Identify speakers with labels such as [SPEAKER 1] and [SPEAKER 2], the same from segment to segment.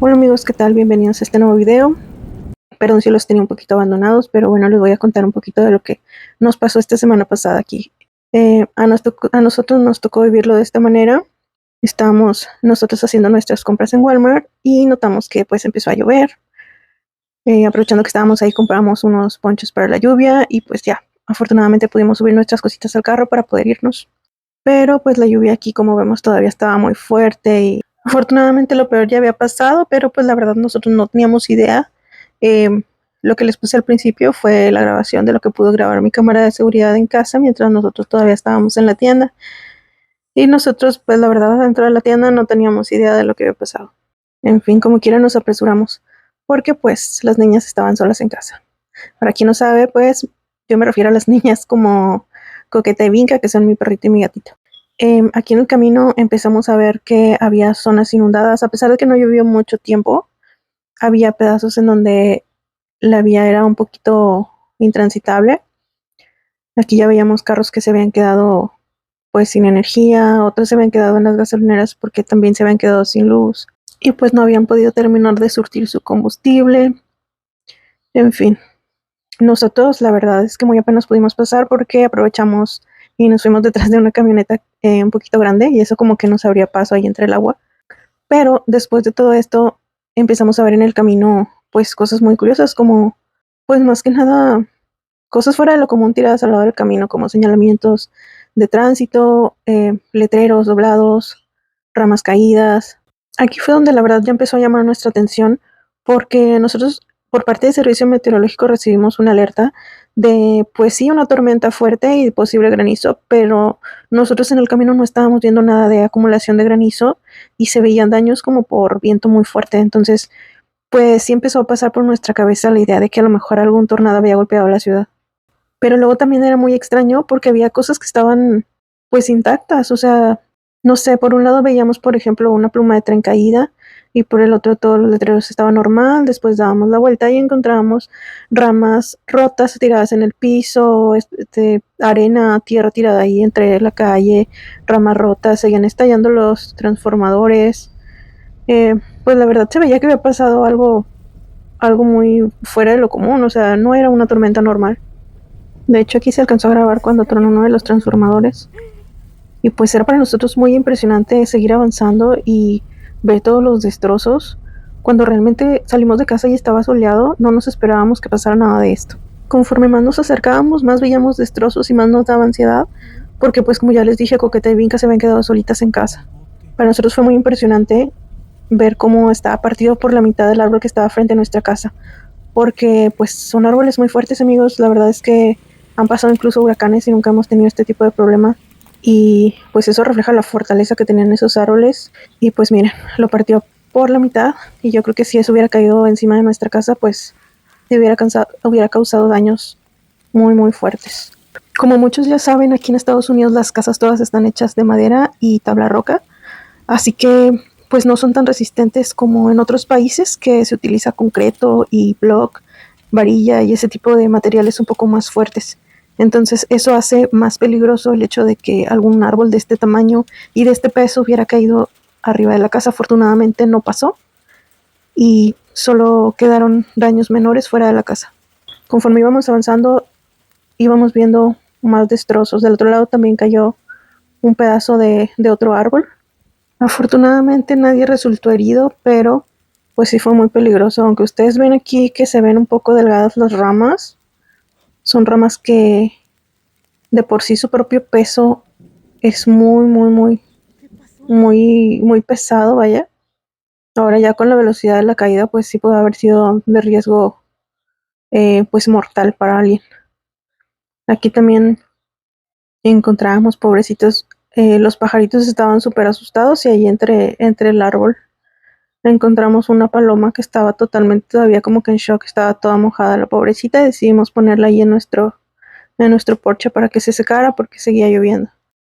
[SPEAKER 1] Hola amigos, ¿qué tal? Bienvenidos a este nuevo video. Perdón si los tenía un poquito abandonados, pero bueno, les voy a contar un poquito de lo que nos pasó esta semana pasada aquí. A nosotros nos tocó vivirlo de esta manera. Estábamos nosotros haciendo nuestras compras en Walmart y notamos que pues empezó a llover. Aprovechando que estábamos ahí, compramos unos ponchos para la lluvia y pues ya, afortunadamente pudimos subir nuestras cositas al carro para poder irnos. Pero pues la lluvia aquí, como vemos, todavía estaba muy fuerte y afortunadamente lo peor ya había pasado, pero pues la verdad nosotros no teníamos idea. Eh, lo que les puse al principio fue la grabación de lo que pudo grabar mi cámara de seguridad en casa mientras nosotros todavía estábamos en la tienda. Y nosotros, pues la verdad, dentro de la tienda no teníamos idea de lo que había pasado. En fin, como quiera nos apresuramos, porque pues las niñas estaban solas en casa. Para quien no sabe, pues yo me refiero a las niñas como Coqueta y Vinca, que son mi perrito y mi gatito. Aquí en el camino empezamos a ver que había zonas inundadas, a pesar de que no llovió mucho tiempo, había pedazos en donde la vía era un poquito intransitable. Aquí ya veíamos carros que se habían quedado pues sin energía, otros se habían quedado en las gasolineras porque también se habían quedado sin luz y pues no habían podido terminar de surtir su combustible. En fin, nosotros la verdad es que muy apenas pudimos pasar porque aprovechamos y nos fuimos detrás de una camioneta un poquito grande y eso como que nos abría paso ahí entre el agua. Pero después de todo esto empezamos a ver en el camino pues cosas muy curiosas como pues más que nada cosas fuera de lo común tiradas al lado del camino como señalamientos de tránsito, letreros doblados, ramas caídas. Aquí fue donde la verdad ya empezó a llamar nuestra atención porque nosotros por parte del servicio meteorológico recibimos una alerta de pues sí una tormenta fuerte y posible granizo, pero nosotros en el camino no estábamos viendo nada de acumulación de granizo y se veían daños como por viento muy fuerte. Entonces pues sí empezó a pasar por nuestra cabeza la idea de que a lo mejor algún tornado había golpeado la ciudad. Pero luego también era muy extraño porque había cosas que estaban pues intactas, o sea, no sé, por un lado veíamos, por ejemplo, una pluma de tren caída y por el otro todos los letreros estaban normal, después dábamos la vuelta y encontrábamos ramas rotas tiradas en el piso, arena, tierra tirada ahí entre la calle, ramas rotas, seguían estallando los transformadores. Eh, pues la verdad se veía que había pasado algo muy fuera de lo común, o sea, no era una tormenta normal. De hecho, aquí se alcanzó a grabar cuando tronó uno de los transformadores. Y pues era para nosotros muy impresionante seguir avanzando y ver todos los destrozos. Cuando realmente salimos de casa y estaba soleado, no nos esperábamos que pasara nada de esto. Conforme más nos acercábamos, más veíamos destrozos y más nos daba ansiedad, porque pues como ya les dije, Coqueta y Vinca se habían quedado solitas en casa. Para nosotros fue muy impresionante ver cómo estaba partido por la mitad del árbol que estaba frente a nuestra casa, porque pues son árboles muy fuertes, amigos. La verdad es que han pasado incluso huracanes y nunca hemos tenido este tipo de problema. Y pues eso refleja la fortaleza que tenían esos árboles. Y pues miren, lo partió por la mitad. Y yo creo que si eso hubiera caído encima de nuestra casa, pues hubiera causado daños muy, muy fuertes. Como muchos ya saben, aquí en Estados Unidos las casas todas están hechas de madera y tabla roca. Así que pues no son tan resistentes como en otros países que se utiliza concreto y block, varilla y ese tipo de materiales un poco más fuertes. Entonces eso hace más peligroso el hecho de que algún árbol de este tamaño y de este peso hubiera caído arriba de la casa. Afortunadamente no pasó y solo quedaron daños menores fuera de la casa. Conforme íbamos avanzando, íbamos viendo más destrozos. Del otro lado también cayó un pedazo de otro árbol. Afortunadamente nadie resultó herido, pero pues sí fue muy peligroso. Aunque ustedes ven aquí que se ven un poco delgadas las ramas, son ramas que de por sí su propio peso es muy, muy, muy, muy, muy pesado, vaya. Ahora ya con la velocidad de la caída, pues sí puede haber sido de riesgo pues mortal para alguien. Aquí también encontrábamos pobrecitos, los pajaritos estaban súper asustados y ahí entre el árbol encontramos una paloma que estaba totalmente todavía como que en shock, estaba toda mojada la pobrecita y decidimos ponerla ahí en nuestro porche para que se secara porque seguía lloviendo.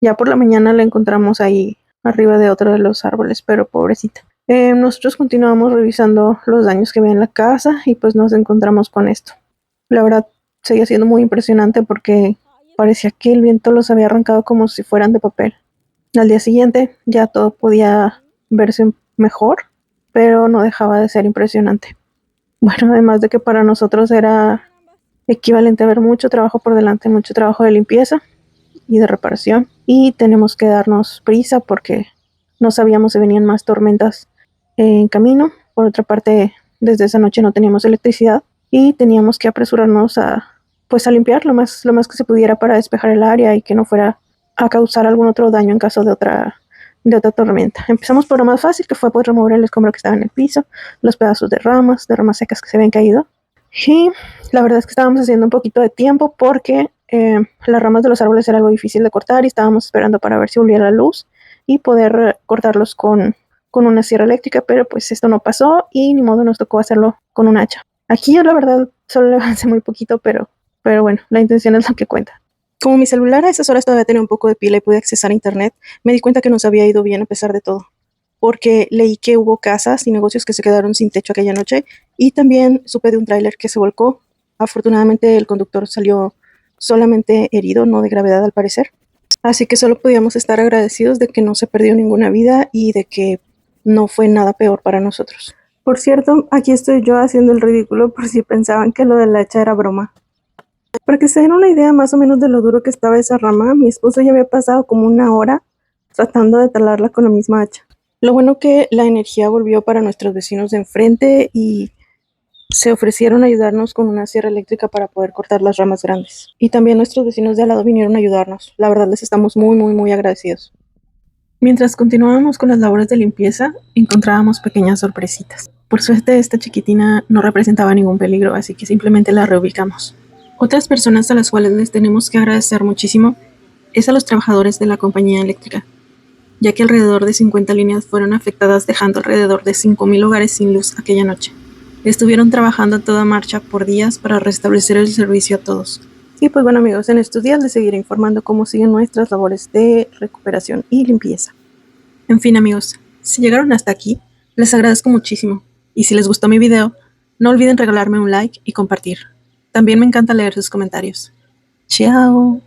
[SPEAKER 1] Ya por la mañana la encontramos ahí arriba de otro de los árboles, pero pobrecita. Nosotros continuamos revisando los daños que había en la casa y pues nos encontramos con esto. La verdad seguía siendo muy impresionante porque parecía que el viento los había arrancado como si fueran de papel. Al día siguiente ya todo podía verse mejor. pero no dejaba de ser impresionante. Bueno, además de que para nosotros era equivalente a ver mucho trabajo por delante, mucho trabajo de limpieza y de reparación, y tenemos que darnos prisa porque no sabíamos si venían más tormentas en camino. Por otra parte, desde esa noche no teníamos electricidad y teníamos que apresurarnos a limpiar lo más que se pudiera para despejar el área y que no fuera a causar algún otro daño en caso de otra tormenta. Empezamos por lo más fácil, que fue pues remover el escombro que estaba en el piso, los pedazos de ramas secas que se habían caído. Y la verdad es que estábamos haciendo un poquito de tiempo porque las ramas de los árboles era algo difícil de cortar y estábamos esperando para ver si volvía la luz y poder cortarlos con una sierra eléctrica, pero pues esto no pasó y ni modo, nos tocó hacerlo con un hacha. Aquí yo la verdad solo le avancé muy poquito, pero bueno, la intención es lo que cuenta. Como mi celular a esas horas todavía tenía un poco de pila y pude accesar a internet, me di cuenta que nos había ido bien a pesar de todo, porque leí que hubo casas y negocios que se quedaron sin techo aquella noche y también supe de un tráiler que se volcó. Afortunadamente el conductor salió solamente herido, no de gravedad al parecer. Así que solo podíamos estar agradecidos de que no se perdió ninguna vida y de que no fue nada peor para nosotros. Por cierto, aquí estoy yo haciendo el ridículo por si pensaban que lo del hacha era broma. Para que se den una idea más o menos de lo duro que estaba esa rama, mi esposo ya había pasado como una hora tratando de talarla con la misma hacha. Lo bueno que la energía volvió para nuestros vecinos de enfrente y se ofrecieron a ayudarnos con una sierra eléctrica para poder cortar las ramas grandes. Y también nuestros vecinos de al lado vinieron a ayudarnos. La verdad les estamos muy, muy, muy agradecidos. Mientras continuábamos con las labores de limpieza, encontrábamos pequeñas sorpresitas. Por suerte, esta chiquitina no representaba ningún peligro, así que simplemente la reubicamos. Otras personas a las cuales les tenemos que agradecer muchísimo es a los trabajadores de la compañía eléctrica, ya que alrededor de 50 líneas fueron afectadas, dejando alrededor de 5,000 hogares sin luz aquella noche. Estuvieron trabajando a toda marcha por días para restablecer el servicio a todos. Y pues bueno amigos, en estos días les seguiré informando cómo siguen nuestras labores de recuperación y limpieza. En fin amigos, si llegaron hasta aquí, les agradezco muchísimo. Y si les gustó mi video, no olviden regalarme un like y compartir. También me encanta leer sus comentarios. Chao.